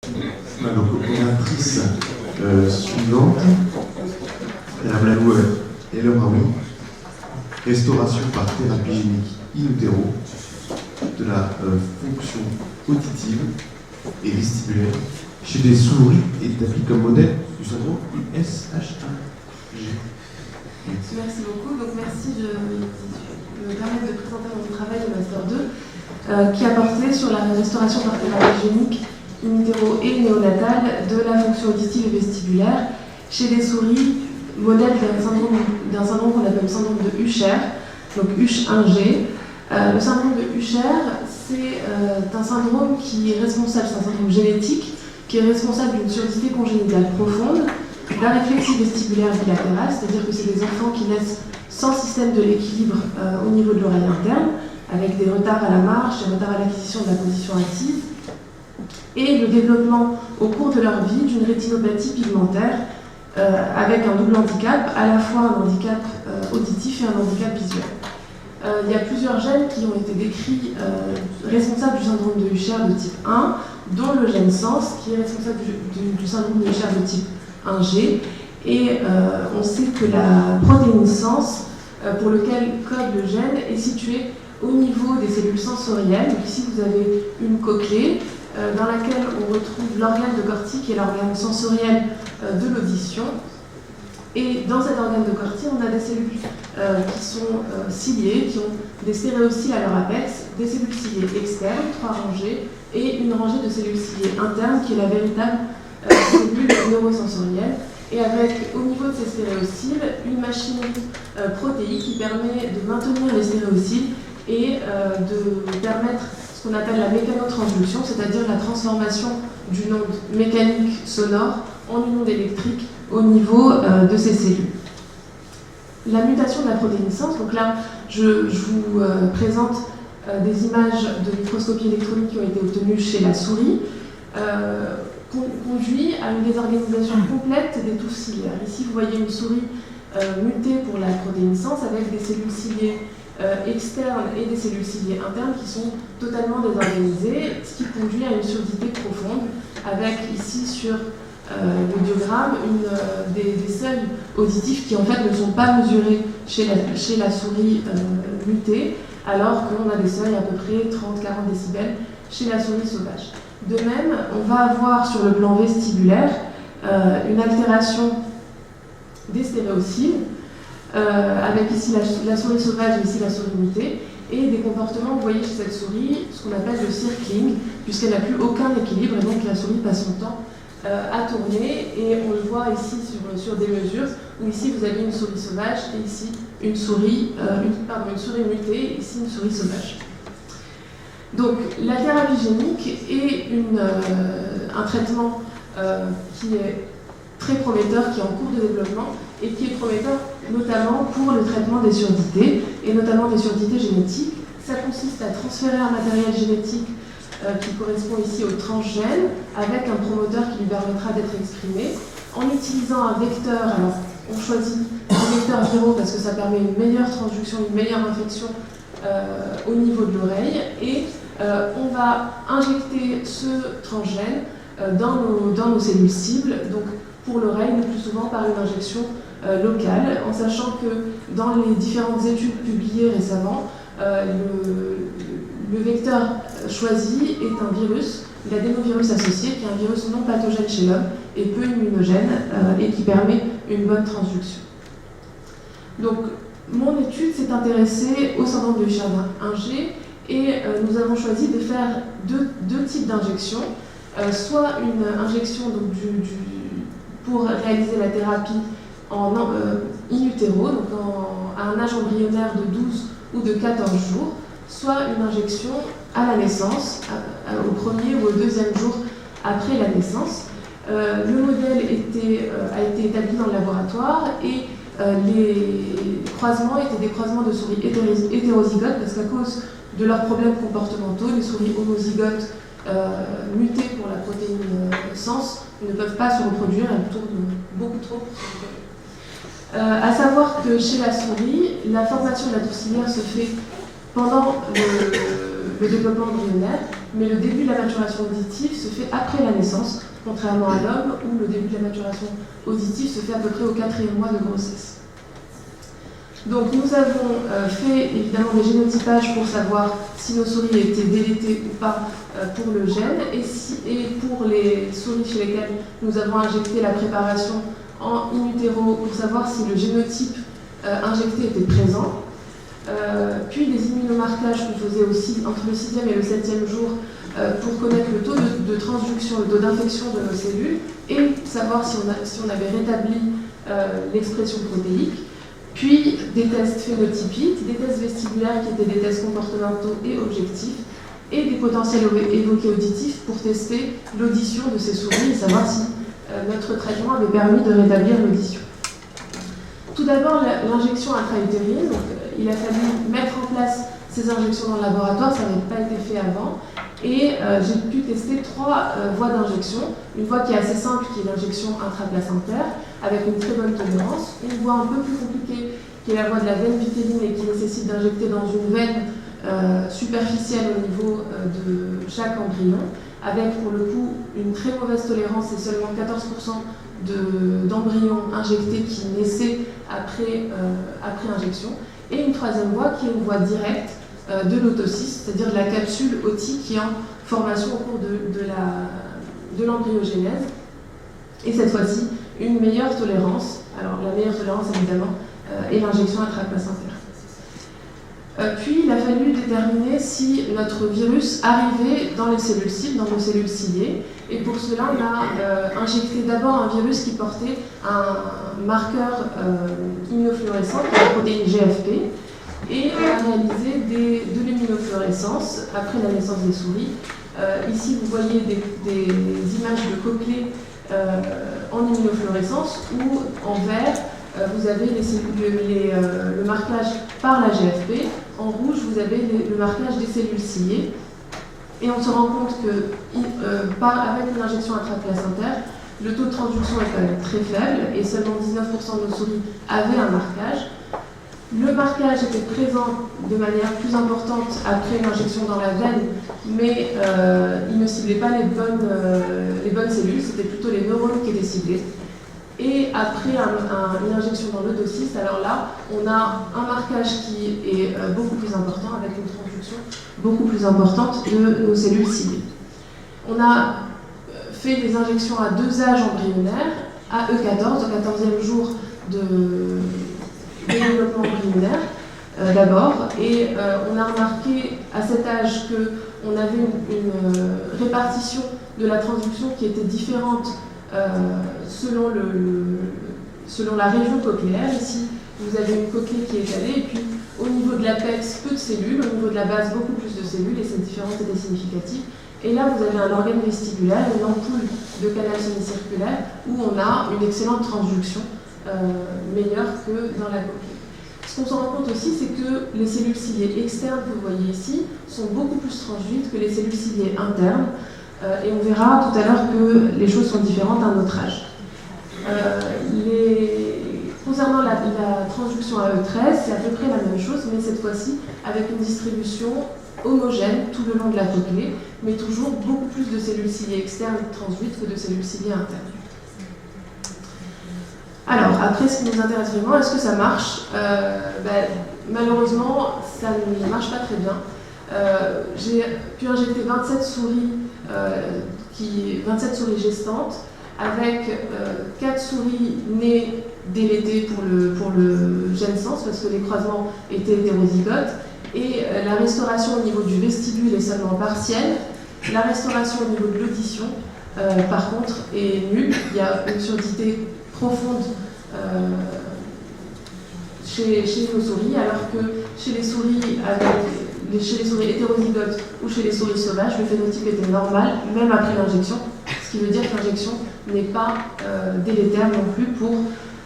Donc, oratrice suivante, Madame Lalou Elraoui, restauration par thérapie génique in utero de la fonction auditive et vestibulaire chez des souris établis comme modèle du syndrome USH1G. Merci beaucoup. Donc merci de me permettre de présenter mon travail de Master 2 qui a porté sur la restauration par thérapie génique in utero et néonatale de la fonction auditive et vestibulaire chez des souris modèle d'un syndrome qu'on appelle le syndrome de Usher, donc USH1G. Le syndrome de Usher, c'est un syndrome qui est responsable, c'est un syndrome génétique qui est responsable d'une surdité congénitale profonde, d'areflexie vestibulaire bilatérale, c'est-à-dire que c'est des enfants qui naissent sans système de l'équilibre au niveau de l'oreille interne, avec des retards à la marche, des retards à l'acquisition de la position assise, et le développement au cours de leur vie d'une rétinopathie pigmentaire avec un double handicap, à la fois un handicap auditif et un handicap visuel. Il y a plusieurs gènes qui ont été décrits responsables du syndrome de Usher de type 1, dont le gène SENS, qui est responsable du syndrome de Usher de type 1G. Et on sait que la protéine SENS, pour lequel code le gène, est située au niveau des cellules sensorielles. Donc ici, vous avez une cochlée dans laquelle on retrouve l'organe de Corti, qui est l'organe sensoriel de l'audition. Et dans cet organe de Corti, on a des cellules qui sont ciliées, qui ont des stéréocilles à leur apex, des cellules ciliées externes, 3 rangées, et une rangée de cellules ciliées internes, qui est la véritable cellule neurosensorielle. Et avec, au niveau de ces stéréociles, une machinerie protéique qui permet de maintenir les stéréociles et de permettre ce qu'on appelle la mécanotransduction, c'est-à-dire la transformation d'une onde mécanique sonore en une onde électrique au niveau de ces cellules. La mutation de la protéine SENS, donc là je vous présente des images de microscopie électronique qui ont été obtenues chez la souris, conduit à une désorganisation complète des touffes ciliaires. Ici vous voyez une souris mutée pour la protéine SENS avec des cellules ciliées externes et des cellules ciliées internes qui sont totalement désorganisées, ce qui conduit à une surdité profonde, avec ici sur le diagramme des seuils auditifs qui en fait ne sont pas mesurés chez la souris mutée, alors qu'on a des seuils à peu près 30-40 décibels chez la souris sauvage. De même, on va avoir sur le plan vestibulaire une altération des stéréociles, avec ici la souris sauvage et ici la souris mutée, et des comportements, vous voyez chez cette souris, ce qu'on appelle le circling, puisqu'elle n'a plus aucun équilibre, et donc la souris passe son temps à tourner, et on le voit ici sur des mesures, où ici vous avez une souris sauvage, et ici une souris mutée, et ici une souris sauvage. Donc la thérapie génique est un traitement qui est très prometteur, qui est en cours de développement, et qui est prometteur notamment pour le traitement des surdités, et notamment des surdités génétiques. Ça consiste à transférer un matériel génétique qui correspond ici au transgène, avec un promoteur qui lui permettra d'être exprimé, en utilisant un vecteur. Alors, on choisit un vecteur viraux parce que ça permet une meilleure transduction, une meilleure infection au niveau de l'oreille, et on va injecter ce transgène dans nos cellules cibles, donc pour l'oreille, le plus souvent par une injection locale, en sachant que dans les différentes études publiées récemment, le vecteur choisi est un virus, l'adénovirus associé, qui est un virus non pathogène chez l'homme et peu immunogène, et qui permet une bonne transduction. Donc, mon étude s'est intéressée au syndrome de Usher 1G, et nous avons choisi de faire deux types d'injections, soit une injection donc, pour réaliser la thérapie in utero, donc à un âge embryonnaire de 12 ou de 14 jours, soit une injection à la naissance, au premier ou au deuxième jour après la naissance. Le modèle a été établi dans le laboratoire, et les croisements étaient des croisements de souris hétérozygotes, parce qu'à cause de leurs problèmes comportementaux, les souris homozygotes mutées pour la protéine SENS ne peuvent pas se reproduire, elles tournent beaucoup trop. À savoir que chez la souris, la formation de la touffe ciliaire se fait pendant le développement embryonnaire, mais le début de la maturation auditive se fait après la naissance, contrairement à l'homme où le début de la maturation auditive se fait à peu près au 4e mois de grossesse. Donc nous avons fait évidemment des génotypages pour savoir si nos souris étaient délétées ou pas pour le gène, et pour les souris chez lesquelles nous avons injecté la préparation en in utero pour savoir si le génotype injecté était présent. Puis des immunomarquages qu'on faisait aussi entre le 6e et le 7e jour pour connaître le taux de transduction, le taux d'infection de nos cellules et savoir si on avait rétabli l'expression protéique. Puis des tests phénotypiques, des tests vestibulaires qui étaient des tests comportementaux et objectifs, et des potentiels évoqués auditifs pour tester l'audition de ces souris et savoir si notre traitement avait permis de rétablir l'audition. Tout d'abord, l'injection intra-utérine. Il a fallu mettre en place ces injections dans le laboratoire, ça n'avait pas été fait avant. Et j'ai pu tester 3 voies d'injection. Une voie qui est assez simple, qui est l'injection intraplacentaire, avec une très bonne tolérance. Une voie un peu plus compliquée, qui est la voie de la veine vitelline et qui nécessite d'injecter dans une veine superficielle au niveau de chaque embryon, avec pour le coup une très mauvaise tolérance et seulement 14% d'embryons injectés qui naissaient après injection. Et une 3e voie qui est une voie directe de l'autocyste, c'est-à-dire de la capsule otique qui est en formation au cours de l'embryogénèse. Et cette fois-ci, une meilleure tolérance. Alors la meilleure tolérance évidemment est l'injection intraplacentaire. Puis il a fallu déterminer si notre virus arrivait dans les cellules cibles, dans nos cellules ciliées. Et pour cela, on a injecté d'abord un virus qui portait un marqueur immunofluorescent, qui est la protéine GFP, et on a réalisé de l'immunofluorescence après la naissance des souris. Ici, vous voyez des images de cochlée en immunofluorescence où, en vert, vous avez le marquage par la GFP. En rouge, vous avez le marquage des cellules ciliées. Et on se rend compte que, avec une injection intraplacentaire, le taux de transduction est quand même très faible et seulement 19% de nos souris avaient un marquage. Le marquage était présent de manière plus importante après une injection dans la veine, mais il ne ciblait pas les bonnes cellules, c'était plutôt les neurones qui étaient ciblés. Et après une injection dans l'otocyste, alors là, on a un marquage qui est beaucoup plus important, avec une transduction beaucoup plus importante de nos cellules ciblées. On a fait des injections à 2 âges embryonnaires, à E14, au 14e jour de développement embryonnaire d'abord, et on a remarqué à cet âge qu'on avait une répartition de la transduction qui était différente selon la région cochléaire. Ici, vous avez une cochlée qui est étalée, et puis au niveau de l'apex, peu de cellules, au niveau de la base, beaucoup plus de cellules, et cette différence était significative. Et là, vous avez un organe vestibulaire, une ampoule de canal semi-circulaire, où on a une excellente transduction, meilleure que dans la cochlée. Ce qu'on s'en rend compte aussi, c'est que les cellules ciliées externes que vous voyez ici sont beaucoup plus transduites que les cellules ciliées internes, et on verra tout à l'heure que les choses sont différentes à notre âge. Concernant la transduction à E13, c'est à peu près la même chose, mais cette fois-ci avec une distribution homogène tout le long de la cochlée, mais toujours beaucoup plus de cellules ciliées externes transduites que de cellules ciliées internes. Alors, après, ce qui nous intéresse vraiment, est-ce que ça marche? Malheureusement, ça ne marche pas très bien. J'ai pu injecter 27 souris gestantes, avec 4 souris nées délétées pour le gène sens, parce que les croisements étaient hétérozygotes, et la restauration au niveau du vestibule est seulement partielle. La restauration au niveau de l'audition, par contre, est nulle. Il y a une surdité profonde chez nos souris, alors que chez les souris hétérozygotes ou chez les souris sauvages, le phénotype était normal, même après l'injection, ce qui veut dire que l'injection n'est pas délétère non plus pour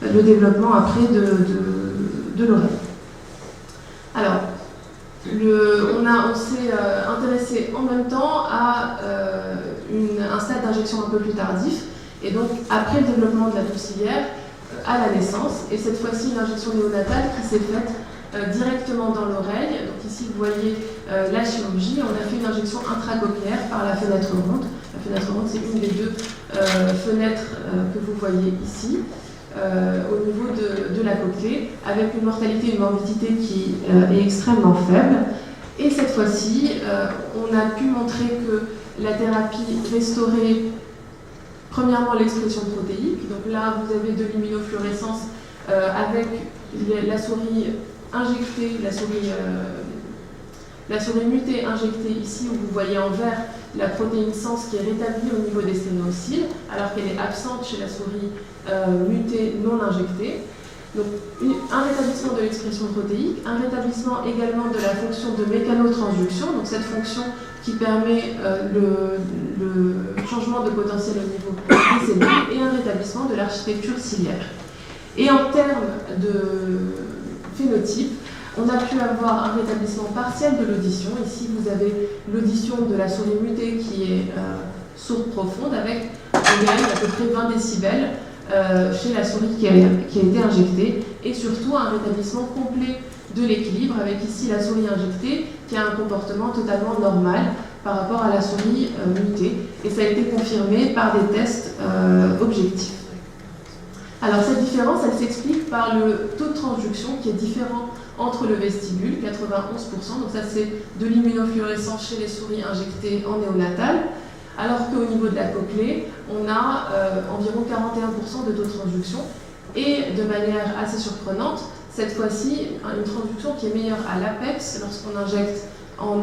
le développement après de l'oreille. Alors, on s'est intéressé en même temps à un stade d'injection un peu plus tardif, et donc après le développement de la toux ciliaire à la naissance, et cette fois-ci une injection néonatale qui s'est faite directement dans l'oreille. Donc ici, vous voyez la chirurgie. On a fait une injection intracochléaire par la fenêtre ronde. La fenêtre ronde, c'est une des deux fenêtres que vous voyez ici, au niveau de la cochlée, avec une mortalité et une morbidité qui est extrêmement faible. Et cette fois-ci, on a pu montrer que la thérapie restaurait premièrement l'expression protéique. Donc là, vous avez de l'immunofluorescence avec la souris injectée, la souris mutée injectée ici, où vous voyez en vert la protéine sens qui est rétablie au niveau des sténocyles, alors qu'elle est absente chez la souris mutée non injectée. Donc un rétablissement de l'expression protéique, un rétablissement également de la fonction de mécanotransduction, donc cette fonction qui permet le changement de potentiel au niveau des cellules, et un rétablissement de l'architecture ciliaire. Et en termes de phénotype, on a pu avoir un rétablissement partiel de l'audition. Ici, vous avez l'audition de la souris mutée qui est sourde profonde avec un gain d'à peu près 20 décibels chez la souris qui a été injectée, et surtout un rétablissement complet de l'équilibre avec ici la souris injectée qui a un comportement totalement normal par rapport à la souris mutée, et ça a été confirmé par des tests objectifs. Alors cette différence, elle s'explique par le taux de transduction qui est différent entre le vestibule, 91%, donc ça c'est de l'immunofluorescence chez les souris injectées en néonatal, alors qu'au niveau de la cochlée, on a environ 41% de taux de transduction, et de manière assez surprenante, cette fois-ci, une transduction qui est meilleure à l'apex lorsqu'on injecte en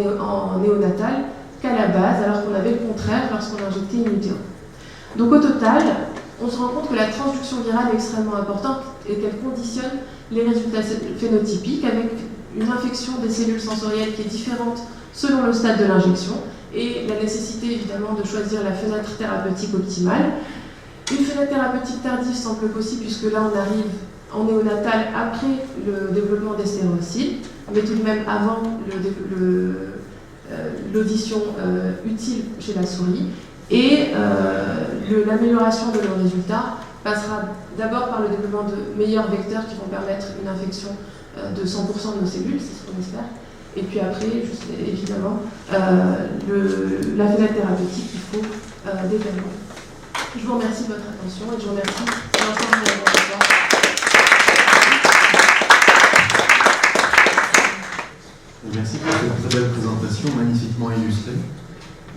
néonatal qu'à la base, alors qu'on avait le contraire lorsqu'on injectait in utero. Donc au total, on se rend compte que la transduction virale est extrêmement importante et qu'elle conditionne les résultats phénotypiques avec une infection des cellules sensorielles qui est différente selon le stade de l'injection et la nécessité évidemment de choisir la fenêtre thérapeutique optimale. Une fenêtre thérapeutique tardive semble possible puisque là on arrive en néonatal après le développement des stérocytes, mais tout de même avant l'audition utile chez la souris. Et l'amélioration de leurs résultats passera d'abord par le développement de meilleurs vecteurs qui vont permettre une infection de 100% de nos cellules, c'est ce qu'on espère. Et puis après, évidemment, la fenêtre thérapeutique qu'il faut déterminer. Je vous remercie de votre attention et je vous remercie de l'ensemble de laboratoire. Merci pour cette très belle présentation, magnifiquement illustrée.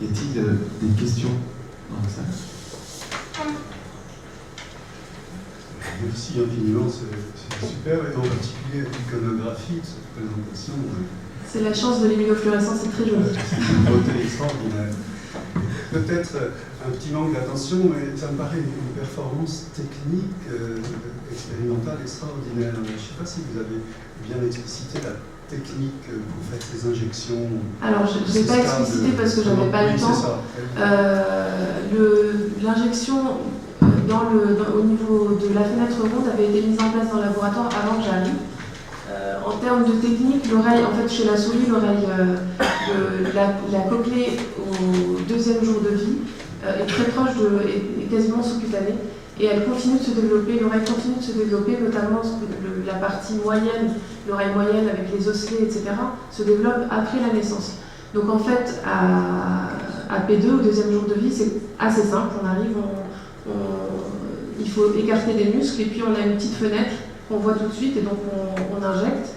Y a-t-il des questions dans la salle? Merci infiniment, c'est super, et en particulier l'iconographie de cette présentation. C'est la chance de l'immunofluorescence, c'est très joli. C'est une beauté extraordinaire. Peut-être un petit manque d'attention, mais ça me paraît une performance technique expérimentale extraordinaire. Je ne sais pas si vous avez bien explicité la technique pour faire ces injections. Alors, je ne l'ai pas explicité parce que je n'avais pas le temps. L'injection au niveau de la fenêtre ronde avait été mise en place dans le laboratoire avant que j'arrive. En termes de technique, l'oreille, en fait, chez la souris, l'oreille, la cochlée au deuxième jour de vie est très proche est quasiment sous-cutanée. Et elle continue de se développer, l'oreille continue de se développer, notamment la partie moyenne, l'oreille moyenne avec les osselets, etc., se développe après la naissance. Donc en fait, à P2, au deuxième jour de vie, c'est assez simple. On arrive, il faut écarter des muscles et puis on a une petite fenêtre qu'on voit tout de suite et donc on injecte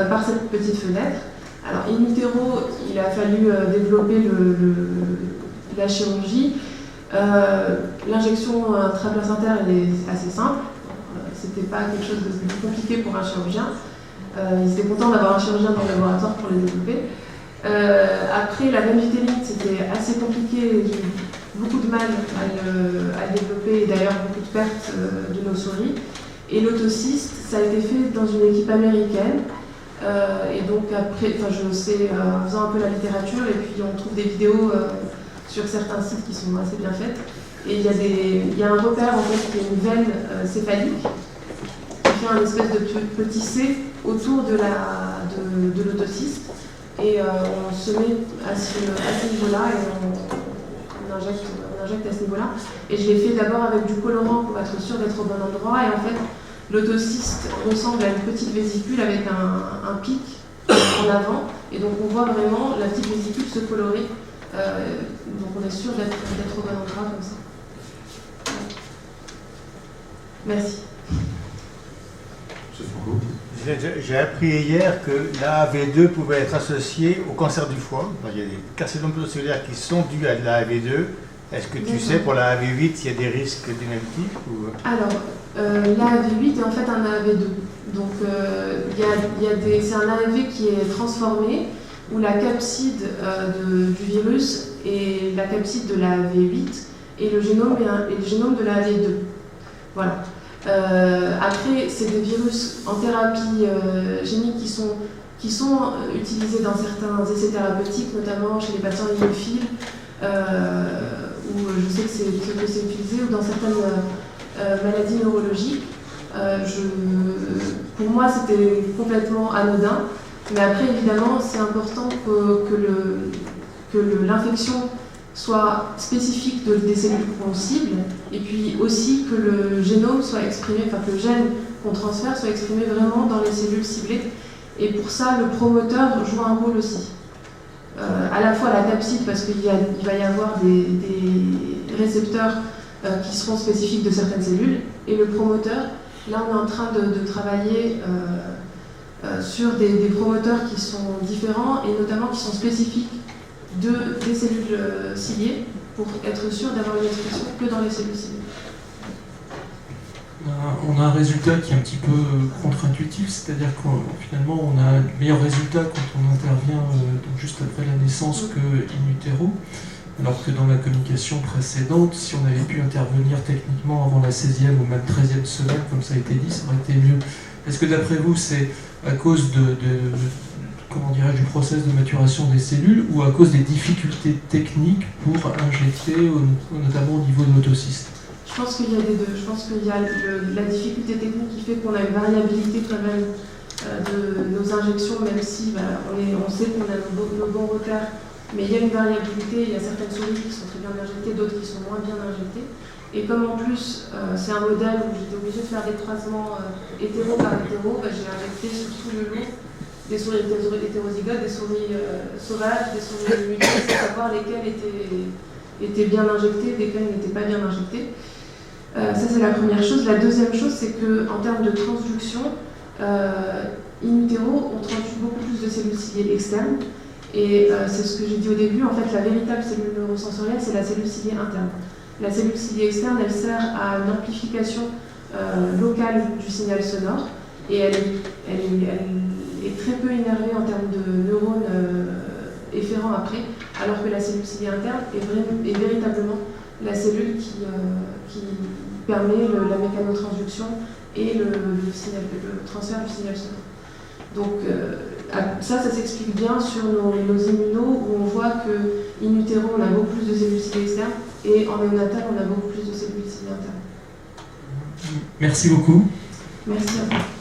par cette petite fenêtre. Alors in utero, il a fallu développer la chirurgie. L'injection intraplacentaire elle est assez simple, c'était pas quelque chose de plus compliqué pour un chirurgien. Ils étaient contents d'avoir un chirurgien dans le laboratoire pour les développer. Après la venvitellite, c'était assez compliqué, j'ai eu beaucoup de mal à le développer et d'ailleurs beaucoup de pertes de nos souris. Et l'autocyste, ça a été fait dans une équipe américaine. Et donc après, je sais, en faisant un peu la littérature, et puis on trouve des vidéos sur certains sites qui sont assez bien faites. Et il y a un repère en fait qui est une veine céphalique qui fait un espèce de petit C autour de l'autocyste. Et on se met à ce niveau-là et on injecte à ce niveau-là. Et je l'ai fait d'abord avec du colorant pour être sûr d'être au bon endroit. Et en fait, l'autocyste ressemble à une petite vésicule avec un pic en avant, et donc on voit vraiment la petite vésicule se colorer, donc on est sûr d'être au bon endroit comme ça. Merci. Monsieur Franco. J'ai appris hier que l'AAV2 pouvait être associé au cancer du foie. Il y a des carcinomes cellulaires qui sont dus à l'AAV2. Est-ce que tu sais pour l'AAV8 s'il y a des risques du même type ou... Alors, l'AAV8 est en fait un AAV2. Donc, c'est un AAV qui est transformé, où la capside du virus est la capside de l'AAV8 et le génome est le génome de l'AAV2. Voilà. Après, c'est des virus en thérapie génique qui sont utilisés dans certains essais thérapeutiques, notamment chez les patients hémophiles, où je sais que c'est utilisé, ou dans certaines maladies neurologiques. Pour moi, c'était complètement anodin, mais après, évidemment, c'est important que l'infection soit spécifique des cellules qu'on cible, et puis aussi que le génome soit exprimé, enfin que le gène qu'on transfère soit exprimé vraiment dans les cellules ciblées. Et pour ça, le promoteur joue un rôle aussi. À la fois la capside, parce qu'il va y avoir des récepteurs qui seront spécifiques de certaines cellules, et le promoteur. Là, on est en train de travailler sur des promoteurs qui sont différents, et notamment qui sont spécifiques des cellules ciliées, pour être sûr d'avoir une expression que dans les cellules ciliées. On a un résultat qui est un petit peu contre-intuitif, c'est-à-dire que finalement on a un meilleur résultat quand on intervient donc juste après la naissance que in utero, alors que dans la communication précédente, si on avait pu intervenir techniquement avant la 16e ou même 13e semaine, comme ça a été dit, ça aurait été mieux. Est-ce que d'après vous c'est à cause du process de maturation des cellules, ou à cause des difficultés techniques pour injecter, notamment au niveau de l'autocyste? Je pense qu'il y a les deux. Je pense qu'il y a la difficulté technique qui fait qu'on a une variabilité quand même de nos injections, même si on sait qu'on a nos bons repères, mais il y a une variabilité. Il y a certaines souris qui sont très bien injectées, d'autres qui sont moins bien injectées. Et comme en plus c'est un modèle où j'étais obligée de faire des croisements hétéro par hétéro, j'ai injecté sur tout le long des souris hétérozygotes, des souris sauvages, des souris mutées, pour savoir lesquelles étaient bien injectées, lesquelles n'étaient pas bien injectées. Ça, c'est la première chose. La deuxième chose, c'est qu'en termes de transduction, in utero, on transdue beaucoup plus de cellules ciliées externes. Et c'est ce que j'ai dit au début, en fait, la véritable cellule neurosensorielle, c'est la cellule ciliée interne. La cellule ciliée externe, elle sert à une amplification locale du signal sonore, et elle est très peu innervée en termes de neurones efférents après, alors que la cellule ciliée interne est véritablement la cellule qui permet la mécanotransduction et le transfert du signal sonore. Donc ça s'explique bien sur nos immunos, où on voit que in utero on a beaucoup plus de cellules ciliées externes, et en néonatal on a beaucoup plus de cellules ciliées internes. Merci beaucoup. Merci à vous.